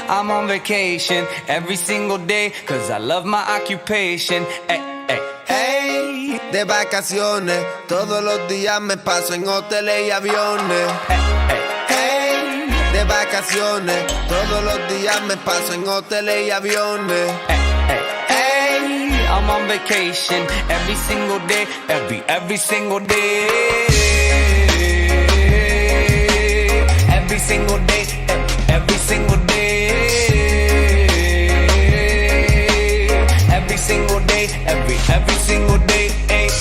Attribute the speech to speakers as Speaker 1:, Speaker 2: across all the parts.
Speaker 1: I'm on vacation every single day, cause I love my occupation.
Speaker 2: Hey, de vacaciones, todos los días me paso en hoteles y aviones. Hey, de vacaciones, todos los días me paso en hoteles y aviones.
Speaker 1: Hey, I'm on vacation every single day, every single day. Every single day, every single day. Every single day, every single day.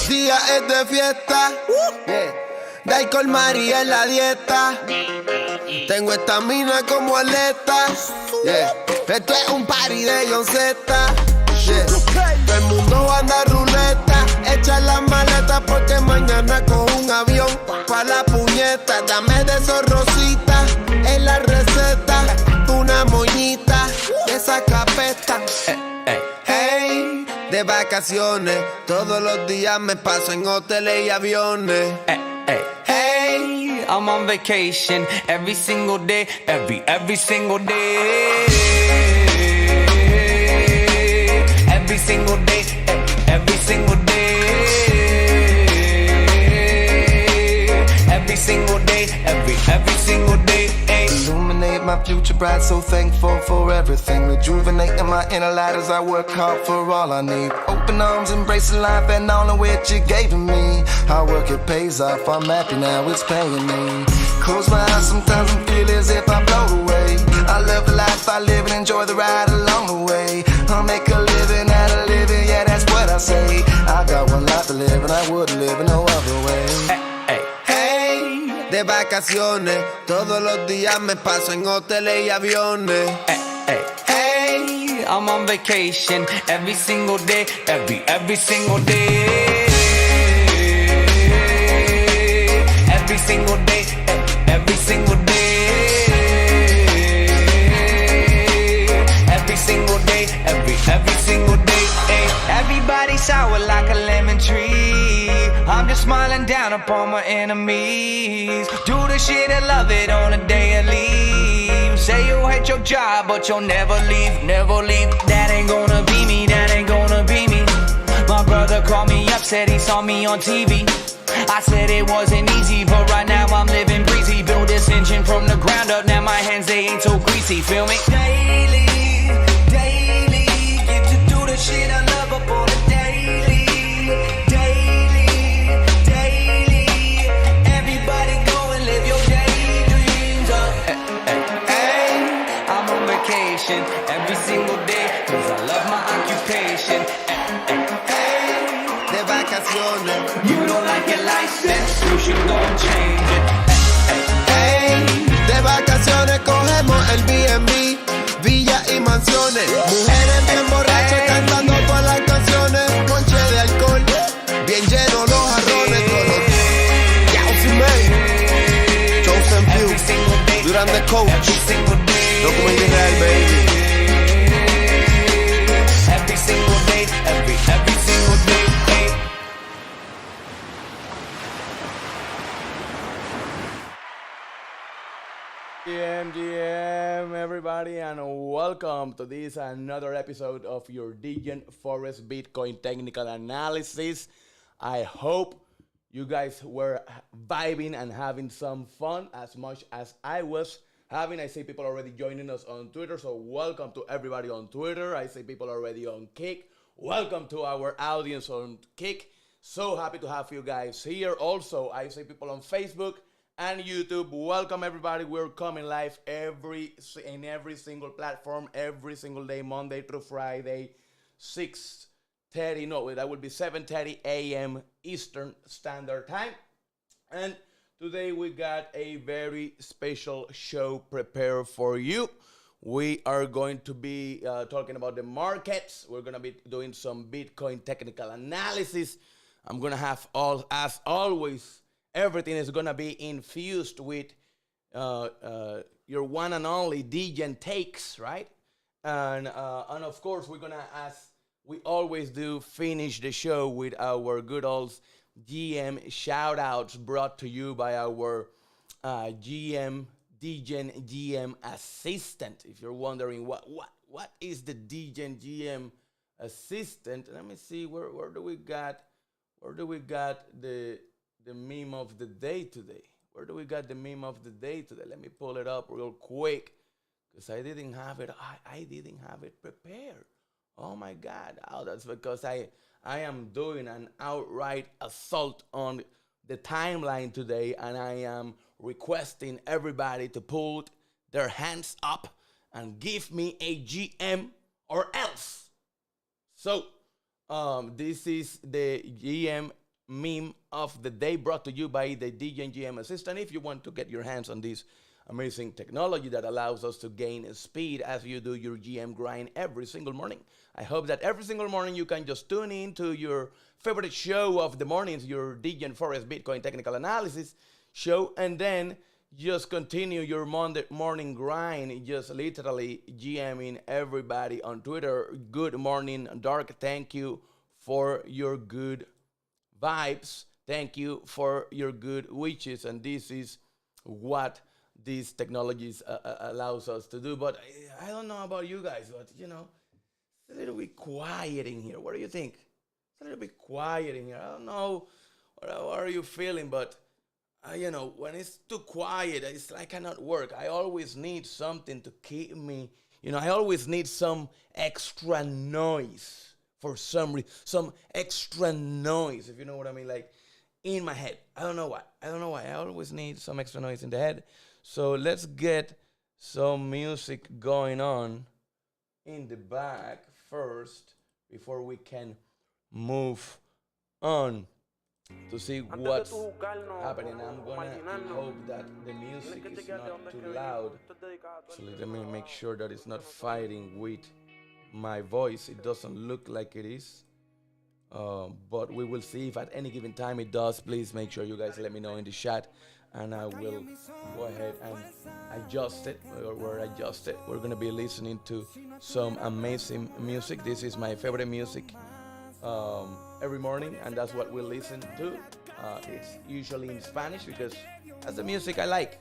Speaker 2: Día es de fiesta, de alcohol María en la dieta. Tengo estamina como atleta. Esto es un party de John Z. Todo el mundo anda ruleta. Echa las maletas porque mañana cojo un avión pa' la puñeta. Dame de esos rositas en la receta. Una moñita de esa capeta. Hey, de vacaciones, todos los días me paso en hoteles y aviones.
Speaker 1: Hey, I'm on vacation every single day, every single day. Every single day, every single day. Every single day, every single day.
Speaker 3: Illuminate my future bright, so thankful for everything. Rejuvenating my inner light as I work hard for all I need. Open arms, embracing life and all of which you gave to me. Hard work, it pays off, I'm happy now, it's paying me. Close my eyes, sometimes I feel as if I blow away. I love the life I live and enjoy the ride along the way. I'll make a living out of living, yeah, that's what I say. I got one life to live and I wouldn't live in no other way.
Speaker 2: Hey, de vacaciones, todos los días me paso en hoteles y aviones.
Speaker 1: Hey, I'm on vacation every single day, every single day. Every single day, every single day. Every single day, every single day. Everybody sour like a lemon tree. I'm just smiling down upon my enemies. Do the shit and love it on a daily. Say you hate your job, but you'll never leave, never leave. That ain't gonna be me, that ain't gonna be me. My brother called me up, said he saw me on TV. I said it wasn't easy, but right now I'm living breezy. Build this engine from the ground up, now my hands, they ain't so greasy, feel me? Daily, daily, get to do the shit I love up on a daily. Daily, daily, everybody go and live your daydreams up. Hey, I'm on vacation every single day, cause I love my occupation.
Speaker 2: De vacaciones,
Speaker 1: You don't like your license, you should go and change it.
Speaker 2: hey, de vacaciones cogemos el B&B, villas y mansiones. Mujeres bien borrachas cantando todas las canciones. Ponche de alcohol, bien lleno los jarrones. Todos Yauzi Man, Chosen Few, Duran the Coach, Documento Real, baby.
Speaker 1: Every single day, every single day.
Speaker 4: GM, everybody, and welcome to this another episode of your Degen Forest Bitcoin Technical Analysis. I hope you guys were vibing and having some fun as much as I was having. I see people already joining us on Twitter, so welcome to everybody on Twitter. I see people already on Kick. Welcome to our audience on Kick. So happy to have you guys here. Also, I see people on Facebook and YouTube. Welcome everybody. We're coming live in every single platform, every single day, Monday through Friday, 6:30. No, that would be 7:30 a.m. Eastern Standard Time. And today we got a very special show prepared for you. We are going to be talking about the markets. We're going to be doing some Bitcoin technical analysis. I'm going to have as always, everything is going to be infused with your one and only Degen takes, right? And of course, we're going to, as we always do, finish the show with our good old GM shout-outs brought to you by our GM Degen GM assistant. If you're wondering what is the Degen GM assistant, let me see where do we got the meme of the day today. Where do we got the meme of the day today? Let me pull it up real quick because I didn't have it. I didn't have it prepared. Oh my God! Oh, that's because I am doing an outright assault on the timeline today, and I am requesting everybody to put their hands up and give me a GM or else. So, this is the GM meme of the day brought to you by the Degen GM Assistant. If you want to get your hands on this amazing technology that allows us to gain speed as you do your GM grind every single morning. I hope that every single morning you can just tune in to your favorite show of the mornings, your Degen Forest Bitcoin Technical Analysis show, and then just continue your morning grind, just literally GMing everybody on Twitter. Good morning, Dark. Thank you for your good vibes. Thank you for your good wishes. And this is what these technologies allows us to do. But I don't know about you guys, but you know, it's a little bit quiet in here. What do you think? It's a little bit quiet in here. I don't know what are you feeling, but you know, when it's too quiet, it's like I cannot work. I always need something to keep me, you know, I always need some extra noise for some reason, some extra noise, if you know what I mean, like in my head. I don't know why. I always need some extra noise in the head. So let's get some music going on in the back first before we can move on to see what's happening. I'm gonna hope that the music is not too loud. Actually, let me make sure that it's not fighting with my voice. It doesn't look like it is. But we will see if at any given time it does. Please make sure you guys let me know in the chat, and I will go ahead and adjust it. We're adjusted. We're gonna be listening to some amazing music. This is my favorite music every morning, and that's what we listen to. It's usually in Spanish because that's the music I like.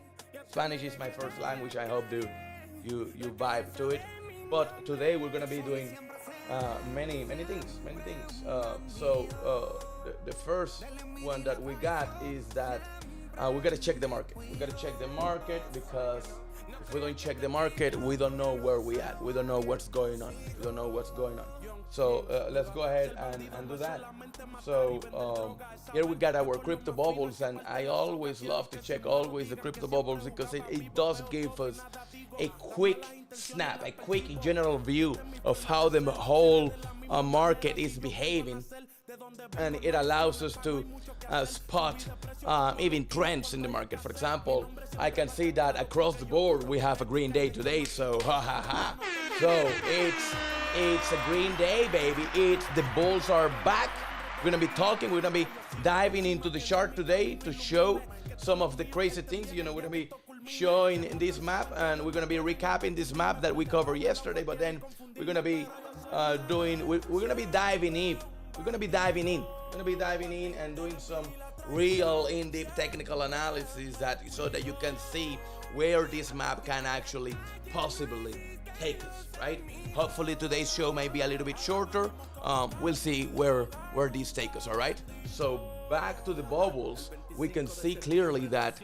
Speaker 4: Spanish is my first language. I hope you vibe to it. But today we're gonna be doing many things. So the first one that we got is that we gotta check the market. We gotta check the market because if we don't check the market, we don't know where we at. We don't know what's going on. So let's go ahead and do that. So here we got our crypto bubbles, and I always love to check the crypto bubbles because it does give us a quick snap, a quick general view of how the whole market is behaving, and it allows us to spot even trends in the market. For example, I can see that across the board we have a green day today, so so it's a green day, baby. The bulls are back. We're gonna be diving into the chart today to show some of the crazy things. You know, we're gonna be showing in this map, and we're gonna be recapping this map that we covered yesterday. But then we're gonna be diving in and doing some real in-depth technical analysis so that you can see where this map can actually possibly take us, right? Hopefully today's show may be a little bit shorter. We'll see where these take us, all right? So back to the bubbles, we can see clearly that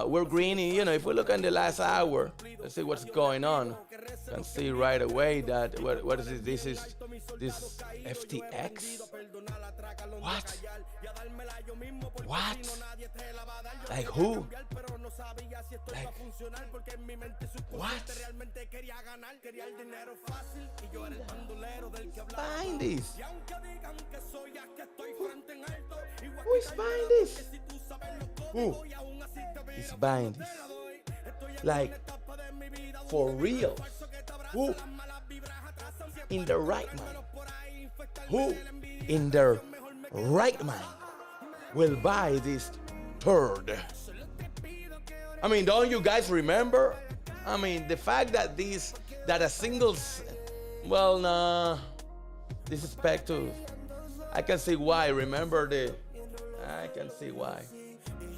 Speaker 4: we're green. You know, if we look at the last hour, let's see what's going on. You can see right away that what is it? This is this FTX. What? Like who? Like what? Find this. Who is buying this? Who is buying this? Like for real? Who in the right mind? Who in their right mind will buy this turd? I mean, don't you guys remember? I mean, the fact that a single, well, nah, this is back to, I can see why. Remember I can see why.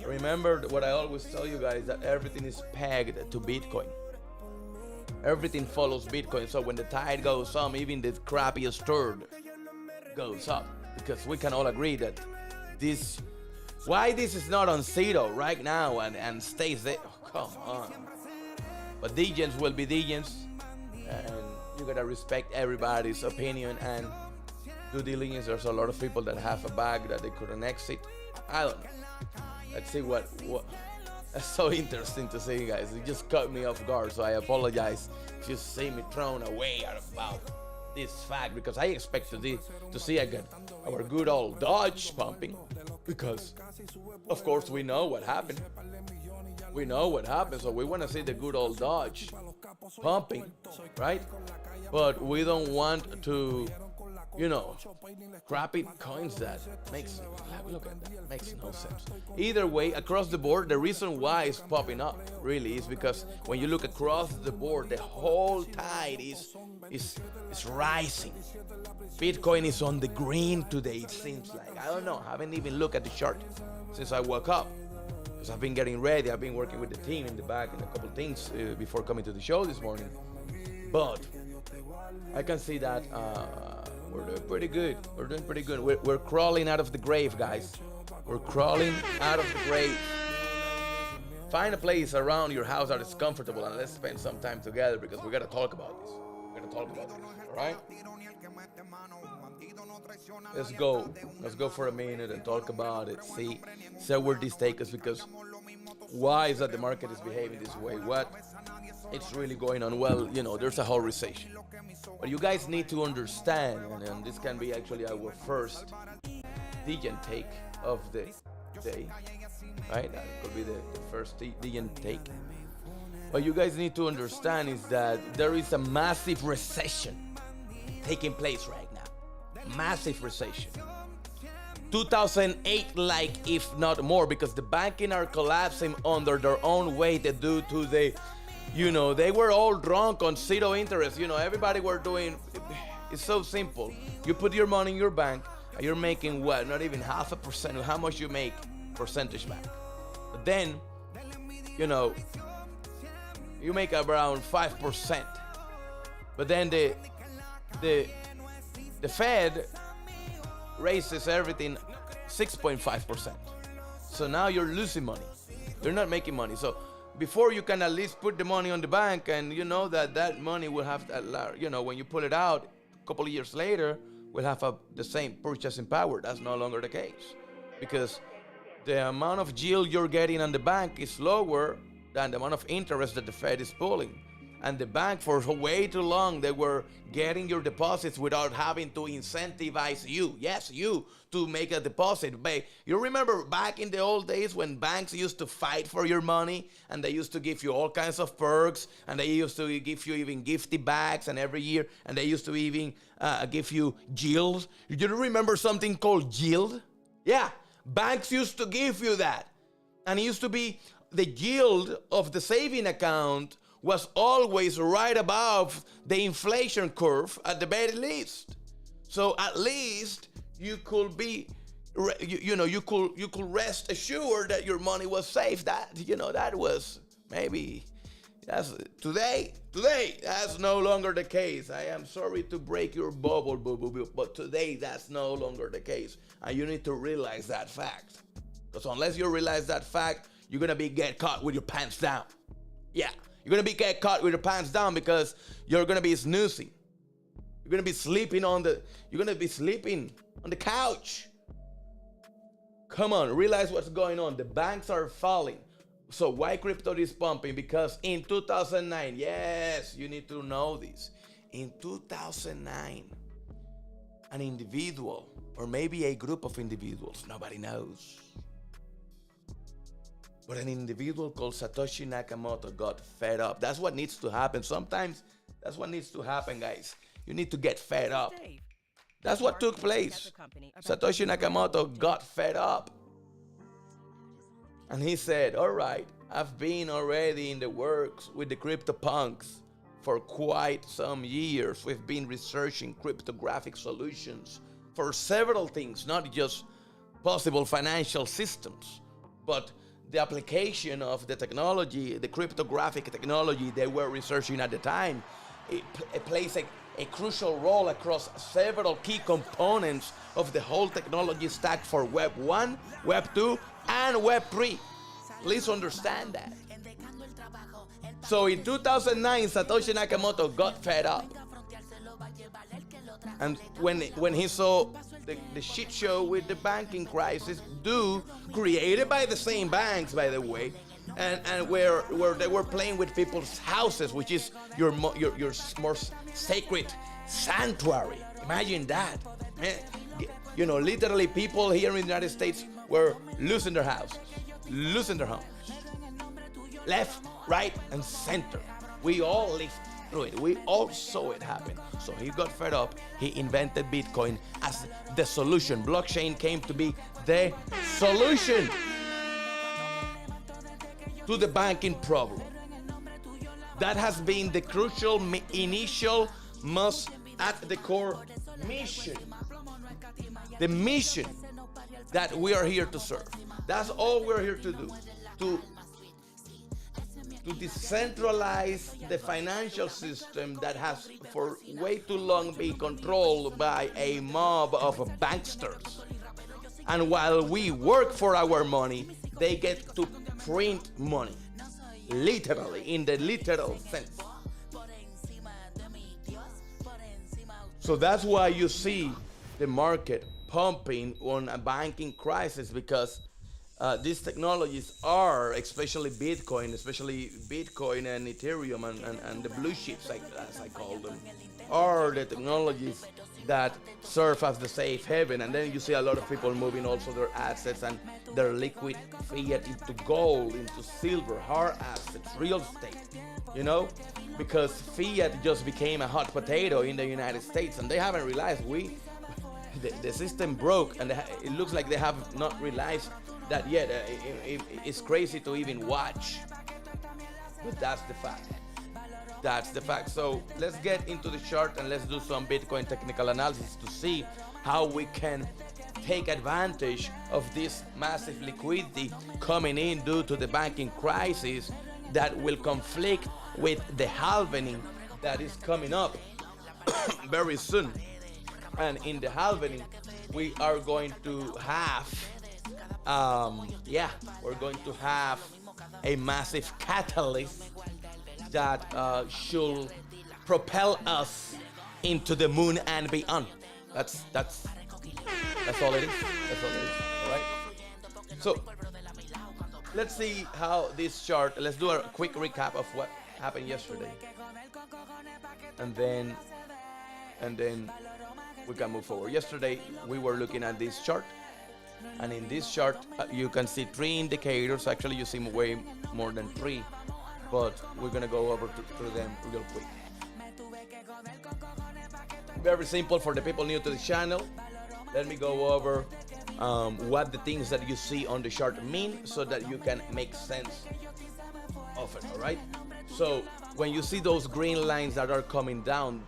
Speaker 4: Remember what I always tell you guys, that everything is pegged to Bitcoin. Everything follows Bitcoin. So when the tide goes up, even the crappiest turd goes up. Because we can all agree that why this is not on zero right now and stays there. Oh, come on. But Degens will be Degens. And you gotta respect everybody's opinion and due diligence. There's a lot of people that have a bag that they couldn't exit. I don't know. Let's see what that's so interesting to see, guys. It just caught me off guard, so I apologize if you see me thrown away about this fact, because I expect to see again our good old Dodge pumping, because of course we know what happened. We know what happened, so we want to see the good old Dodge pumping, right? But we don't want to, crappy coins that look at that, makes no sense. Either way, across the board, the reason why it's popping up really is because when you look across the board, the whole tide is rising. Bitcoin is on the green today, it seems like. I don't know, I haven't even looked at the chart since I woke up, because I've been getting ready. I've been working with the team in the back and a couple things before coming to the show this morning. But I can see that we're doing pretty good. We're doing pretty good. We're crawling out of the grave, guys. We're crawling out of the grave. Find a place around your house that is comfortable and let's spend some time together, because we gotta talk about this. All right? Let's go for a minute and talk about it. See where this takes us, because why is that the market is behaving this way? What it's really going on? Well, there's a whole recession. But you guys need to understand, and this can be actually our first Degen take of the day, right? That could be the first Degen take. What you guys need to understand is that there is a massive recession taking place right now. Massive recession. 2008, like, if not more, because the banking are collapsing under their own weight due to they were all drunk on zero interest. Everybody were doing, it's so simple. You put your money in your bank, and you're making what? Not even 0.5% of how much you make percentage back. But then, you make around 5%. But then the Fed raises everything 6.5%. So now you're losing money. You're not making money. So before, you can at least put the money on the bank, and that money will have when you pull it out a couple of years later, will have the same purchasing power. That's no longer the case, because the amount of yield you're getting on the bank is lower than the amount of interest that the Fed is pulling. And the bank, for way too long, they were getting your deposits without having to incentivize you. Yes, you, to make a deposit. But you remember back in the old days when banks used to fight for your money, and they used to give you all kinds of perks, and they used to give you even gifty bags and every year, and they used to even give you yield. You remember something called yield? Yeah, banks used to give you that. And it used to be the yield of the saving account was always right above the inflation curve at the very least. So at least you could be, you could rest assured that your money was safe. That was maybe, today that's no longer the case. I am sorry to break your bubble, but today that's no longer the case. And you need to realize that fact. Because unless you realize that fact, you're gonna get caught with your pants down. Yeah. You're going to get caught with your pants down, because you're going to be snoozing. You're going to be sleeping on the couch. Come on, realize what's going on. The banks are falling. So why crypto is pumping? Because in 2009, yes, you need to know this. In 2009, an individual, or maybe a group of individuals, nobody knows, but an individual called Satoshi Nakamoto got fed up. That's what needs to happen. Sometimes that's what needs to happen, guys. You need to get fed up. That's what took place. Satoshi Nakamoto got fed up. And he said, all right, I've been already in the works with the CryptoPunks for quite some years. We've been researching cryptographic solutions for several things, not just possible financial systems. But the application of the technology, the cryptographic technology they were researching at the time, it plays a crucial role across several key components of the whole technology stack for Web 1, Web 2, and Web 3. Please understand that. So in 2009, Satoshi Nakamoto got fed up. And when he saw the shit show with the banking crisis created by the same banks, by the way, and where they were playing with people's houses, which is your more sacred sanctuary. Imagine that. You know, literally people here in the United States were losing their houses, losing their homes. Left, right, and center. We all lived through it. We all saw it happen. So he got fed up. He invented Bitcoin as the solution. Blockchain came to be the solution to the banking problem. That has been the crucial initial, most at the core mission. The mission that we are here to serve. That's all we're here to do. To decentralize the financial system that has for way too long been controlled by a mob of banksters. And while we work for our money, they get to print money, literally, in the literal sense. So that's why you see the market pumping on a banking crisis, because these technologies are, especially Bitcoin and Ethereum and the blue chips, as I call them, are the technologies that serve as the safe haven. And then you see a lot of people moving also their assets and their liquid fiat into gold, into silver, hard assets, real estate, you know, because fiat just became a hot potato in the United States, and they haven't realized the system broke, and it looks like they have not realized that yet. It's crazy to even watch, but that's the fact. That's the fact. So let's get into the chart and let's do some Bitcoin technical analysis to see how we can take advantage of this massive liquidity coming in due to the banking crisis that will conflict with the halvening that is coming up very soon. And in the halvening, we are going to have we're going to have a massive catalyst that should propel us into the moon and beyond. That's all it is. That's all it is. All right. So let's see how this chart. Let's do a quick recap of what happened yesterday, and then we can move forward. Yesterday we were looking at this chart. And in this chart, you can see 3 indicators. Actually, you see way more than 3, but we're gonna go over through them real quick. Very simple for the people new to the channel. Let me go over what the things that you see on the chart mean, so that you can make sense of it. All right. So when you see those green lines that are coming down,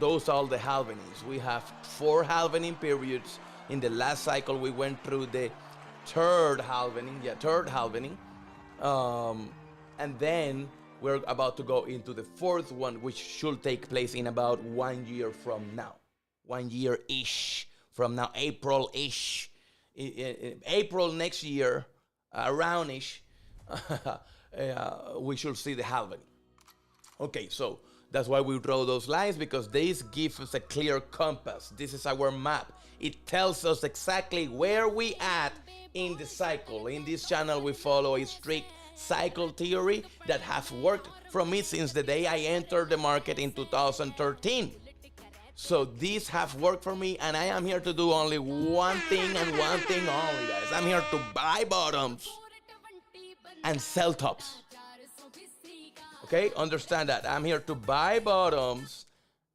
Speaker 4: those are the halvenings. We have 4 halvening periods. In the last cycle, we went through the third halvening, and then we're about to go into the 4th one, which should take place in about 1 year from now, 1 year-ish from now, April-ish, April next year, around-ish, we should see the halvening. Okay, so that's why we draw those lines, because these give us a clear compass. This is our map. It tells us exactly where we at in the cycle. In this channel, we follow a strict cycle theory that has worked for me since the day I entered the market in 2013. So these have worked for me, and I am here to do only one thing and one thing only, guys. I'm here to buy bottoms and sell tops. Okay, understand that. I'm here to buy bottoms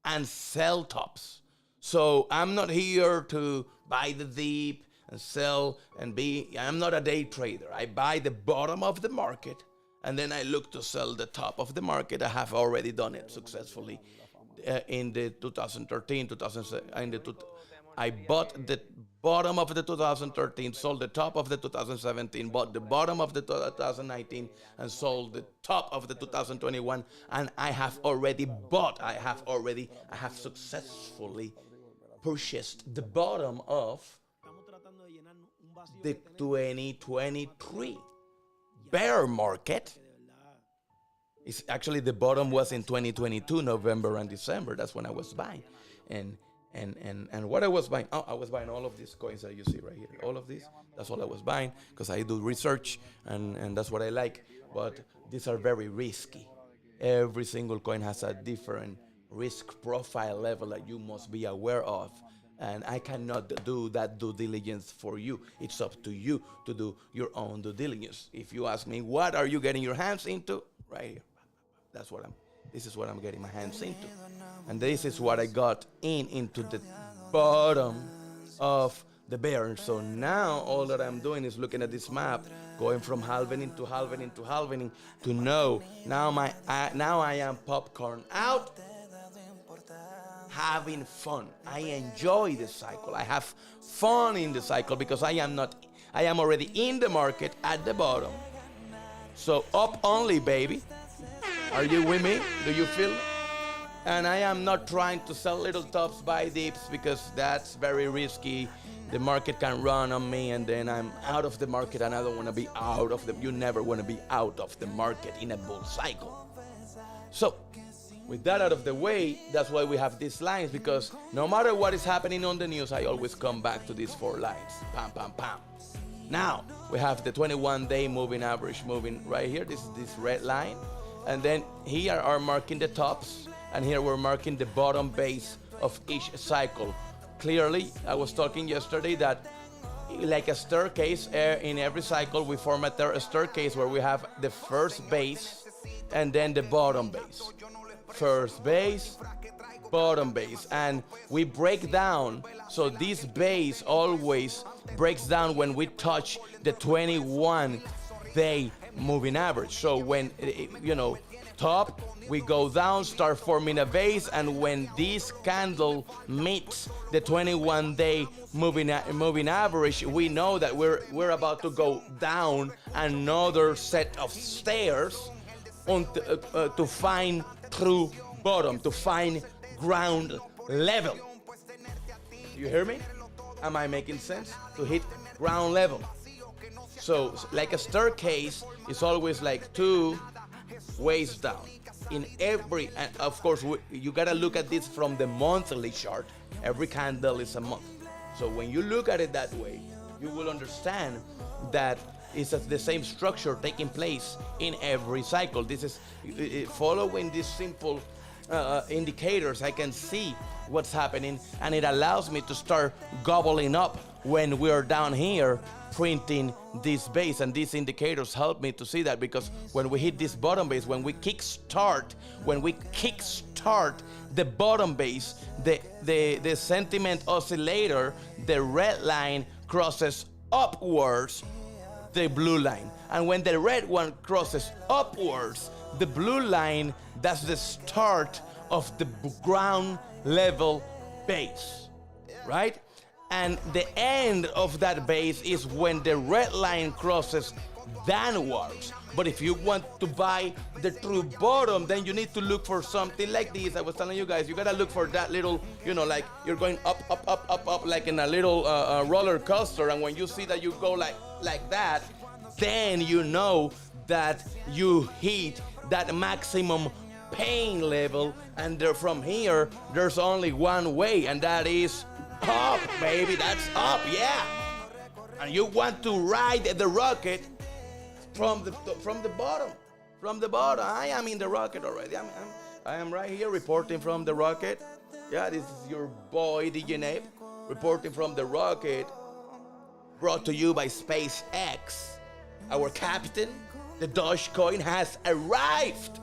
Speaker 4: and sell tops. So I'm not here to buy the dip and sell I'm not a day trader. I buy the bottom of the market, and then I look to sell the top of the market. I have already done it successfully in the 2013, I bought the bottom of the 2013, sold the top of the 2017, bought the bottom of the 2019, and sold the top of the 2021. And I have successfully purchased the bottom of the 2023 bear market. It's actually, the bottom was in 2022, November and December. That's when I was buying. And what I was buying, I was buying all of these coins that you see right here. All of these, that's all I was buying, because I do research, and that's what I like. But these are very risky. Every single coin has a different risk profile level that you must be aware of. And I cannot do that due diligence for you. It's up to you to do your own due diligence. If you ask me, what are you getting your hands into? Right here. This is what I'm getting my hands into. And this is what I got into the bottom of the bear. And so now all that I'm doing is looking at this map, going from halvening to halvening to halvening, to know now I am popcorn out, having fun. I enjoy the cycle. I have fun in the cycle, because I am already in the market at the bottom. So up only, baby. Are you with me? Do you feel it? And I am not trying to sell little tops, buy dips, because that's very risky. The market can run on me, and then I'm out of the market, and I don't want to be out of them. You never want to be out of the market in a bull cycle. So with that out of the way, that's why we have these lines, because no matter what is happening on the news, I always come back to these 4 lines. Pam, pam, pam. Now we have the 21-day moving average moving right here. This is this red line. And then here are marking the tops, and here we're marking the bottom base of each cycle. Clearly, I was talking yesterday that, like a staircase, in every cycle we form a staircase where we have the first base and then the bottom base. First base, bottom base, and we break down. So this base always breaks down when we touch the 21-day moving average. So when, top, we go down, start forming a base, and when this candle meets the 21-day moving average, we know that we're about to go down another set of stairs to find true bottom, to find ground level. You hear me? Am I making sense? To hit ground level. So like a staircase is always like 2 ways down. In every, and of course you gotta look at this from the monthly chart. Every candle is a month. So when you look at it that way, you will understand that it's the same structure taking place in every cycle. This is following these simple indicators. I can see what's happening, and it allows me to start gobbling up when we're down here printing this base, and these indicators help me to see that, because when we hit this bottom base, when we kickstart the bottom base, the sentiment oscillator, the red line crosses upwards the blue line, and when the red one crosses upwards the blue line, that's the start of the ground level base, right? And the end of that base is when the red line crosses downwards. But if you want to buy the true bottom, then you need to look for something like this. I was telling you guys, you gotta look for that little, like you're going up, like in a little roller coaster. And when you see that you go like that, then you know that you hit that maximum pain level. And from here, there's only one way, and that is up, baby. That's up, yeah. And you want to ride the rocket from the bottom. From the bottom. I am in the rocket already. I am right here reporting from the rocket. Yeah, this is your boy Degen reporting from the rocket, brought to you by SpaceX. Our captain, the Dogecoin, has arrived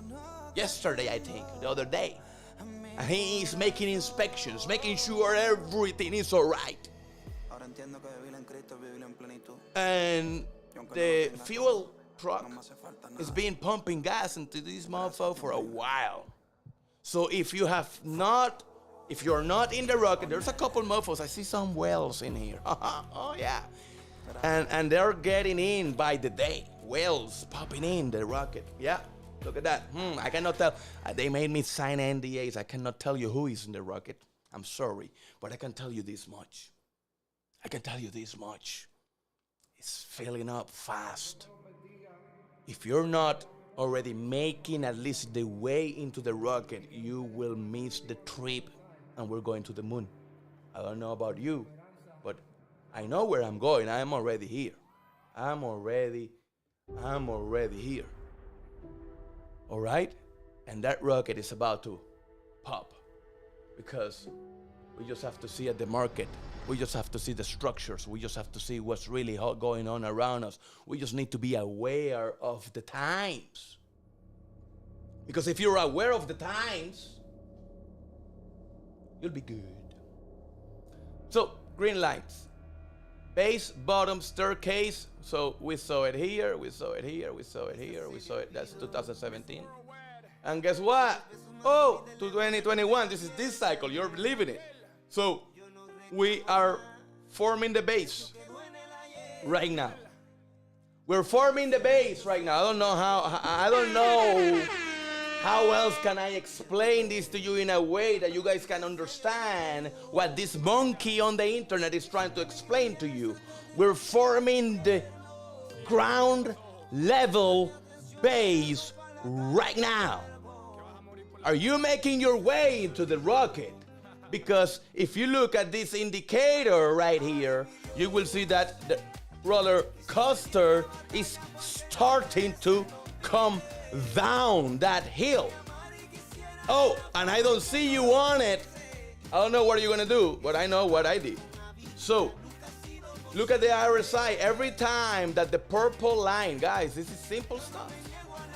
Speaker 4: yesterday, I think, the other day. And he is making inspections, making sure everything is all right. And the fuel truck is being pumping gas into this mofo for a while. So if you have not If you're not in the rocket, there's a couple mofos. I see some whales in here. Oh yeah. And they're getting in by the day. Whales popping in the rocket. Yeah. Look at that. I cannot tell. They made me sign NDAs. I cannot tell you who is in the rocket. I'm sorry. But I can tell you this much. It's filling up fast. If you're not already making at least the way into the rocket, you will miss the trip, and we're going to the moon. I don't know about you, but I know where I'm going. I'm already here. I'm already here. All right? And that rocket is about to pop, because we just have to see at the market. We just have to see the structures. We just have to see what's really going on around us. We just need to be aware of the times. Because if you're aware of the times, you'll be good. So, green lights. Base, bottom, staircase. So we saw it here, we saw it here, we saw it here, we saw it. That's 2017. And guess what? Oh, to 2021. This is this cycle. You're living it. So we are forming the base right now. We're forming the base right now. I don't know how else can I explain this to you in a way that you guys can understand what this monkey on the internet is trying to explain to you. We're forming the ground level base right now. Are you making your way into the rocket? Because if you look at this indicator right here, you will see that the roller coaster is starting to come down that hill. Oh, and I don't see you on it. I don't know what you're gonna do, but I know what I did. So, look at the RSI. Every time that the purple line, guys, this is simple stuff.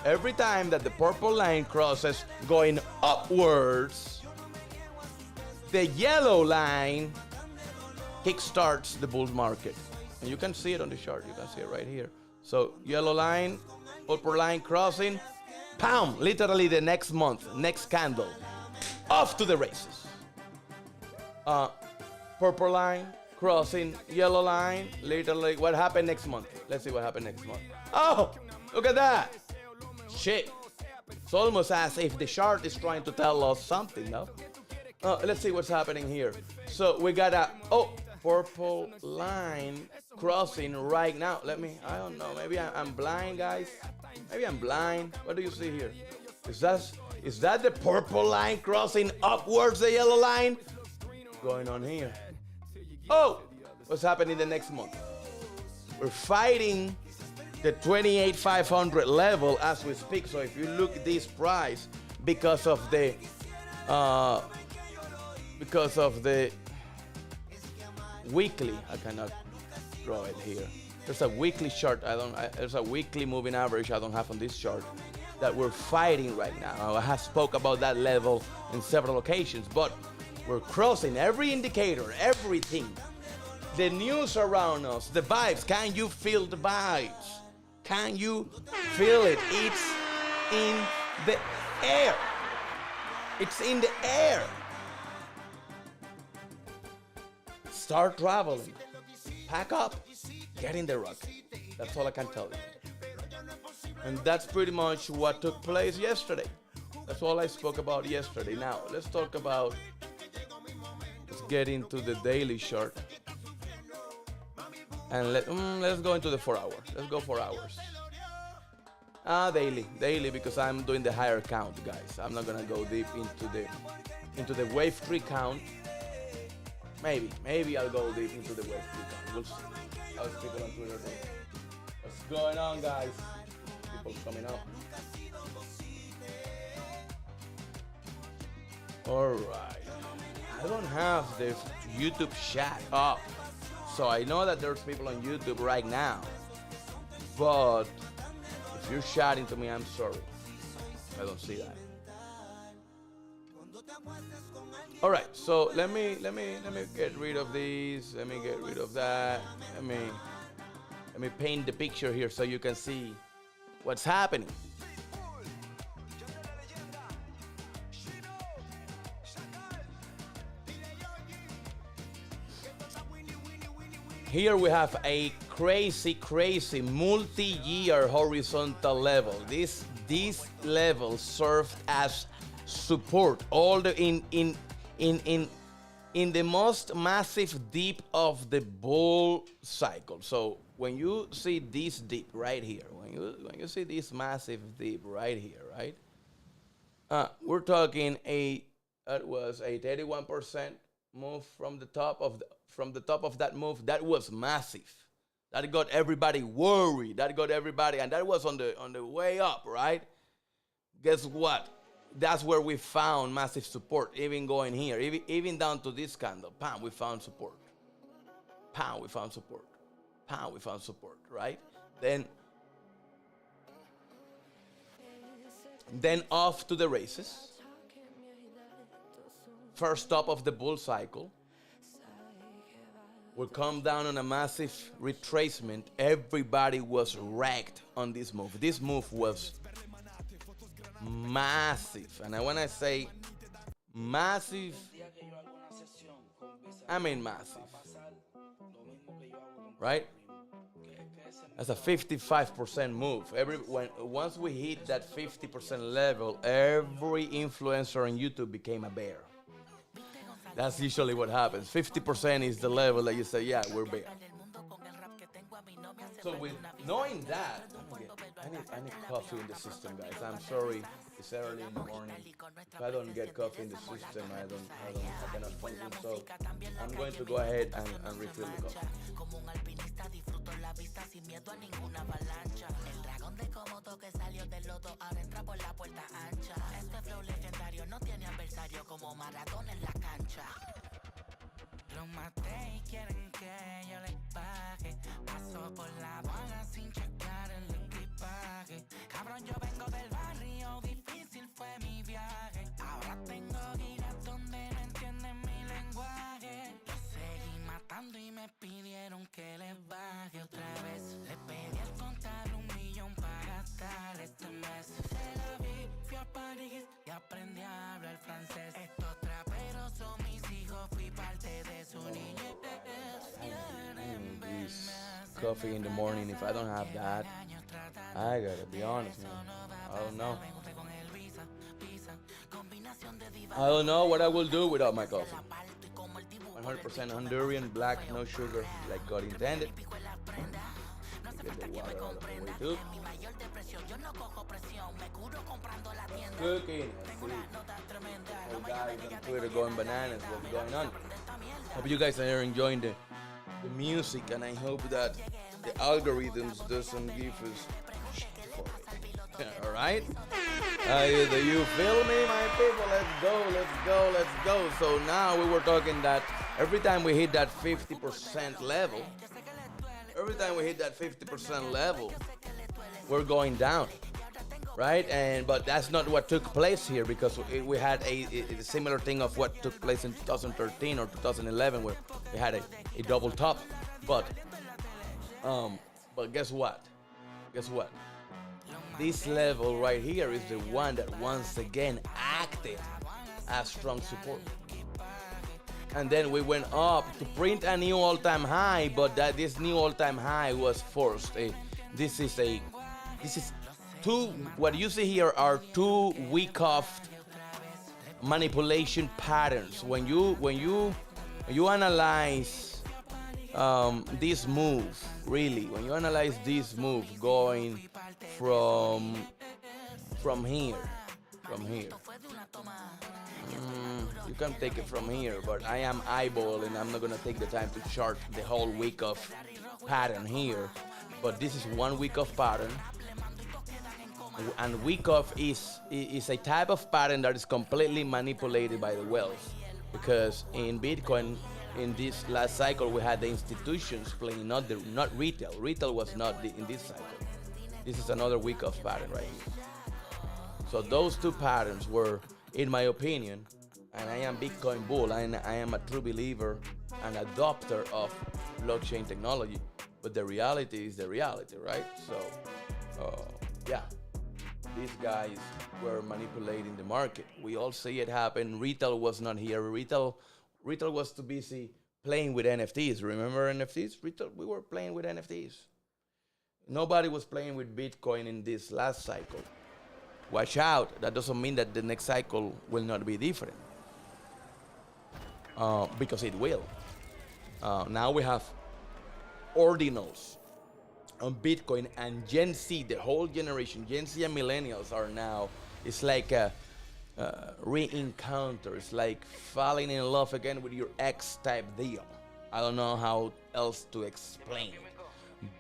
Speaker 4: Every time that the purple line crosses going upwards, the yellow line kickstarts the bull market. And you can see it on the chart. You can see it right here. So yellow line, upper line crossing, pound, literally the next month, next candle, off to the races. Purple line, crossing, yellow line, literally, what happened next month? Let's see what happened next month. Oh, look at that. Shit. It's almost as if the chart is trying to tell us something, no? Let's see what's happening here. So we got a purple line crossing right now. I don't know, maybe I'm blind, guys. Maybe I'm blind. What do you see here? Is that the purple line crossing upwards the yellow line? What's going on here? Oh, what's happening the next month? We're fighting the 28,500 level as we speak. So if you look at this price, because of the weekly, I cannot draw it here. There's a weekly chart. There's a weekly moving average I don't have on this chart that we're fighting right now. I have spoke about that level in several occasions, but we're crossing every indicator, everything. The news around us, the vibes. Can you feel the vibes? Can you feel it? It's in the air. It's in the air. Start traveling. Pack up. Get in the rocket. That's all I can tell you. And that's pretty much what took place yesterday. That's all I spoke about yesterday. Now, let's get into the daily chart. And let's go into the 4 hour. Let's go 4 hours. Daily, because I'm doing the higher count, guys. I'm not gonna go deep into the wave tree count. Maybe I'll go deep into the wave tree count. We'll see. How's people on Twitter doing? What's going on, guys? People coming up. All right. I don't have the YouTube chat up. So I know that there's people on YouTube right now, but if you're chatting to me, I'm sorry. I don't see that. All right, so let me get rid of these. Let me get rid of that. Let me paint the picture here so you can see what's happening. Here we have a crazy multi-year horizontal level. This level served as support all the in the most massive dip of the bull cycle. So when you see this dip right here, when you see this massive dip right here, right? We're talking that was a 31% move from the top of that move. That was massive. That got everybody worried. That got everybody, and that was on the way up, right? Guess what? That's where we found massive support, even going here, even down to this candle. Bam, we found support. Bam, we found support. Bam, we found support, right? Then off to the races. First stop of the bull cycle. We'll come down on a massive retracement. Everybody was wrecked on this move. This move was massive. And when I say massive, I mean massive. Right? That's a 55% move. Once we hit that 50% level, every influencer on YouTube became a bear. That's usually what happens. 50% is the level that you say, yeah, we're bear. So with knowing that, I need coffee in the system, guys. I'm sorry, it's early in the morning. If I don't get coffee in the system, I cannot function. So I'm going to go ahead and refill the coffee.
Speaker 5: Los maté y quieren que yo les pague. Paso por la aduana sin checar el equipaje. Cabrón, yo vengo del barrio, difícil fue mi viaje. Ahora tengo giras donde no entienden mi lenguaje. Los seguí matando y me pidieron que les baje otra vez. Le pedí al contable 1 millón para gastar este mes. Se la vi, fui a París y aprendí a hablar francés. Estos traperos son mis hijos, fui parte de su niñez.
Speaker 4: Coffee in the morning. If I don't have that, I gotta be honest, man. I don't know. I don't know what I will do without my coffee. 100% Honduran, black, no sugar, like God intended. Get the water out of the way too. Cooking. All guys on Twitter going bananas. What's going on? Hope you guys are enjoying the music, and I hope that the algorithms doesn't give us shit for it. All right? Do you feel me, my people? Let's go. So now we were talking that every time we hit that 50% level, we're going down, right? But that's not what took place here, because we had a similar thing of what took place in 2013 or 2011, where we had a double top. But guess what? This level right here is the one that once again acted as strong support. And then we went up to print a new all-time high, but this new all-time high was forced. What you see here are two week-off manipulation patterns. When you analyze this move, really, when you analyze this move going from here, you can take it from here, but I am eyeballing. I'm not gonna take the time to chart the whole week of pattern here, but this is 1 week of pattern, and week of is a type of pattern that is completely manipulated by the wealth, because in Bitcoin, in this last cycle, we had the institutions playing, not retail. Retail was not in this cycle. This is another week of pattern right here. So those two patterns were, in my opinion, and I am Bitcoin bull, and I am a true believer and adopter of blockchain technology, but the reality is the reality, right? So, yeah, these guys were manipulating the market. We all see it happen. Retail was not here. Retail was too busy playing with NFTs. Remember NFTs? We were playing with NFTs. Nobody was playing with Bitcoin in this last cycle. Watch out. That doesn't mean that the next cycle will not be different. Because it will. Now we have ordinals on Bitcoin, and Gen Z, the whole generation, Gen Z and millennials are now, it's like a re-encounter. It's like falling in love again with your ex type deal. I don't know how else to explain it.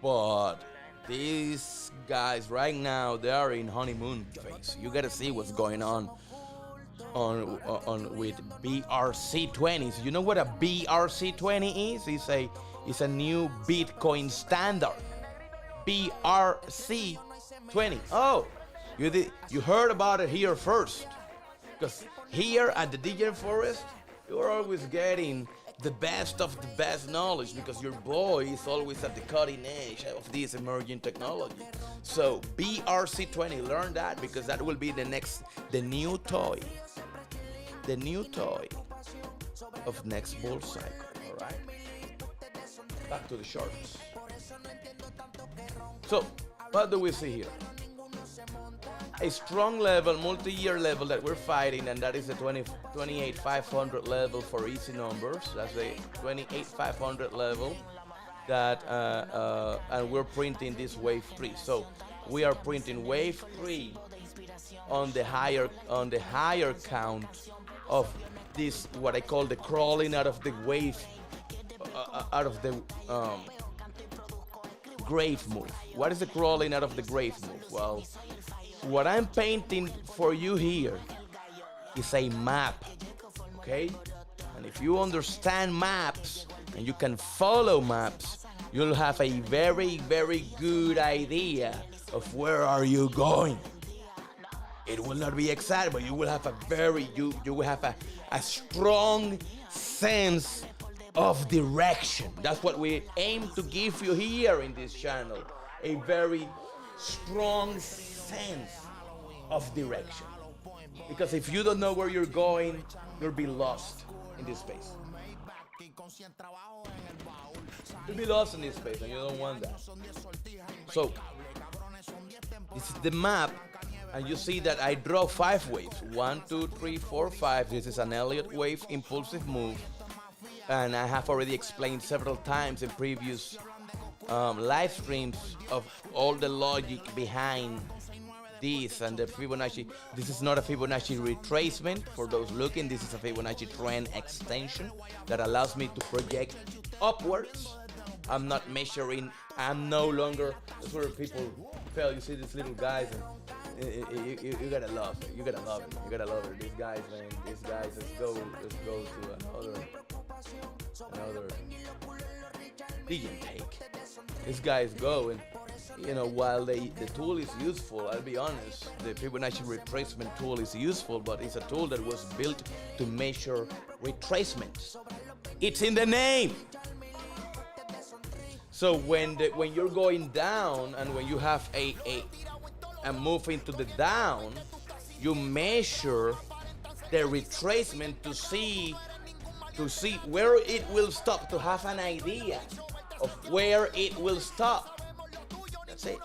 Speaker 4: But these guys right now, they are in honeymoon phase. You gotta see what's going on with BRC20s. You know what a BRC20 is? It's a new Bitcoin standard. BRC20. Oh, you heard about it here first. Because here at the Degen Forest, you're always getting the best of the best knowledge, because your boy is always at the cutting edge of this emerging technology. So BRC20, learn that, because that will be the new toy of next bull cycle. All right, back to the shorts. So what do we see here? A strong level, multi-year level that we're fighting, and that is the 28,500 level for easy numbers. That's the 28,500 level that, and we're printing this wave 3. So we are printing wave 3 on the higher count of this, what I call the crawling out of the wave, out of the grave move. What is the crawling out of the grave move? Well, what I'm painting for you here is a map, okay? And if you understand maps and you can follow maps, you'll have a very, very good idea of where are you going. It will not be exact, but you will have you will have a strong sense of direction. That's what we aim to give you here in this channel, a very strong sense of direction. Because if you don't know where you're going, you'll be lost in this space. You'll be lost in this space, and you don't want that. So this is the map, and you see that I draw 5 waves. 1, 2, 3, 4, 5. This is an Elliott wave impulsive move, and I have already explained several times in previous live streams of all the logic behind this and the Fibonacci. This is not a Fibonacci retracement for those looking. This is a Fibonacci trend extension that allows me to project upwards. I'm not measuring. I'm no longer. That's where people fail. You see these little guys, and you gotta love it. You gotta love it. You gotta love it. These guys, man. These guys. Let's go to another Degen take. These guys go, and while the tool is useful, I'll be honest, the Fibonacci retracement tool is useful, but it's a tool that was built to measure retracements. It's in the name. So when you're going down, and when you have a move into the down, you measure the retracement to see where it will stop, to have an idea of where it will stop. That's it.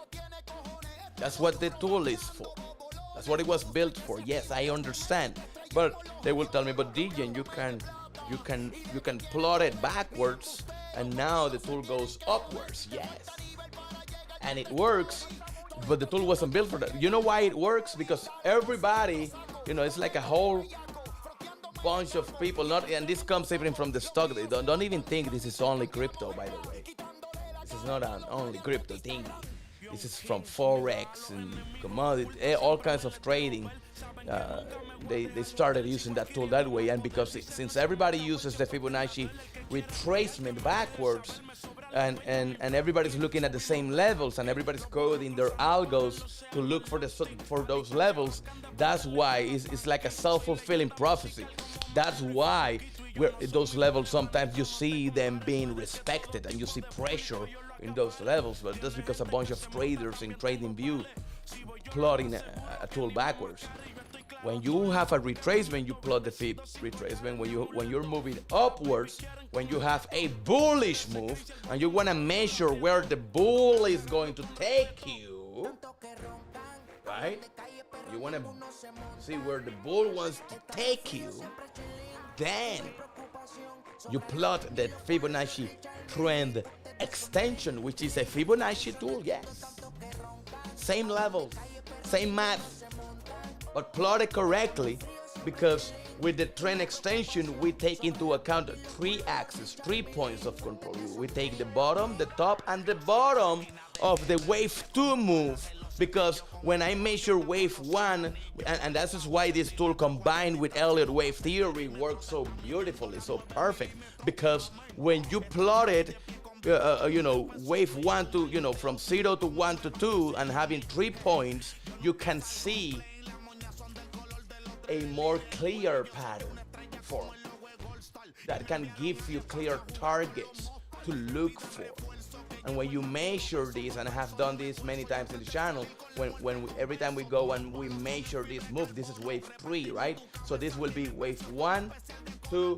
Speaker 4: That's what the tool is for. That's what it was built for. Yes, I understand. But they will tell me, but Degen, you can plot it backwards, and now the tool goes upwards. Yes. And it works, but the tool wasn't built for that. You know why it works? Because everybody, it's like a whole bunch of people, and this comes even from the stock. They don't even think this is only crypto, by the way. This is not an only crypto thing. This is from Forex and commodity, all kinds of trading. They started using that tool that way, and because since everybody uses the Fibonacci retracement backwards, and everybody's looking at the same levels, and everybody's coding their algos to look for those levels, that's why it's like a self-fulfilling prophecy. That's why those levels, sometimes you see them being respected, and you see pressure in those levels, but that's because a bunch of traders in TradingView plotting a tool backwards. When you have a retracement, you plot the fib retracement. When you're moving upwards, when you have a bullish move, and you want to measure where the bull is going to take you, right? You want to see where the bull wants to take you, then you plot the Fibonacci trend extension, which is a Fibonacci tool, yes. Same level, same math, but plot it correctly, because with the trend extension, we take into account 3 axes, 3 points of control. We take the bottom, the top, and the bottom of the wave 2 move, because when I measure wave 1, and that's just why this tool combined with Elliott wave theory works so beautifully, so perfect, because when you plot it, wave 1 to, from 0 to 1 to 2, and having 3 points, you can see a more clear pattern form that can give you clear targets to look for. And when you measure this, and I have done this many times in the channel, every time we go and we measure this move, this is wave 3, right? So this will be wave 1, 2,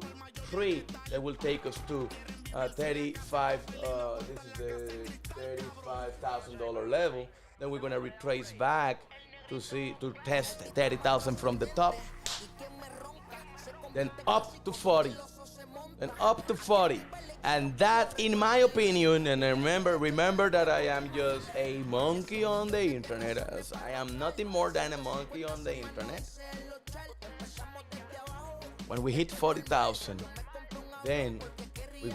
Speaker 4: 3. That will take us to 35. This is the $35,000 level. Then we're gonna retrace back to test 30,000 from the top. Then up to 40. And up to 40. And that, in my opinion, and remember that I am just a monkey on the internet. As I am nothing more than a monkey on the internet. When we hit 40,000, then we're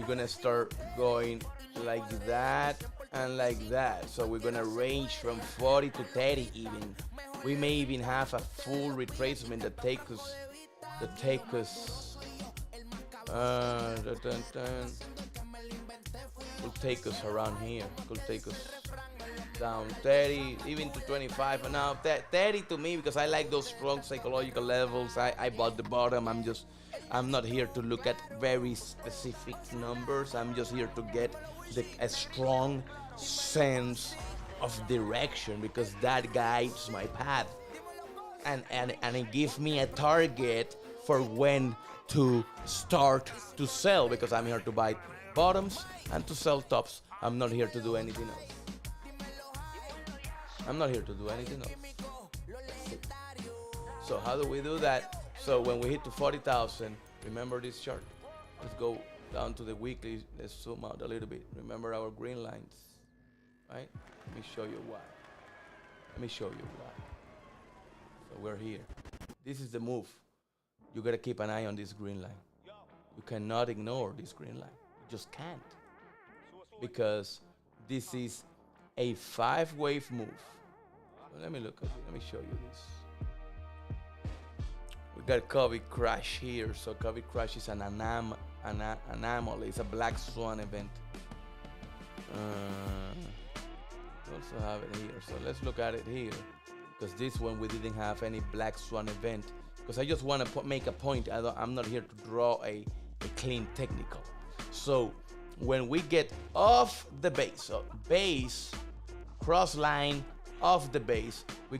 Speaker 4: gonna start going like that and like that. So we're gonna range from 40 to 30 even. We may even have a full retracement that take us will take us around here. Could take us down 30, even to 25. And now 30 to me, because I like those strong psychological levels. I bought the bottom. I'm not here to look at very specific numbers. I'm just here to get a strong sense of direction, because that guides my path, and it gives me a target for when to start to sell, because I'm here to buy bottoms and to sell tops. I'm not here to do anything else. So how do we do that? So when we hit to 40,000, remember this chart. Let's go down to the weekly. Let's zoom out a little bit. Remember our green lines, right? Let me show you why. So we're here. This is the move. You gotta keep an eye on this green line. You cannot ignore this green line. You just can't. Because this is a 5-wave move. Well, let me show you this. We got COVID crash here. So COVID crash is an anomaly. It's a black swan event. We also have it here. So let's look at it here. Because this one we didn't have any black swan event. Because I just want to make a point. I'm not here to draw a clean technical. So when we get off the base, so base, cross line, off the base, we got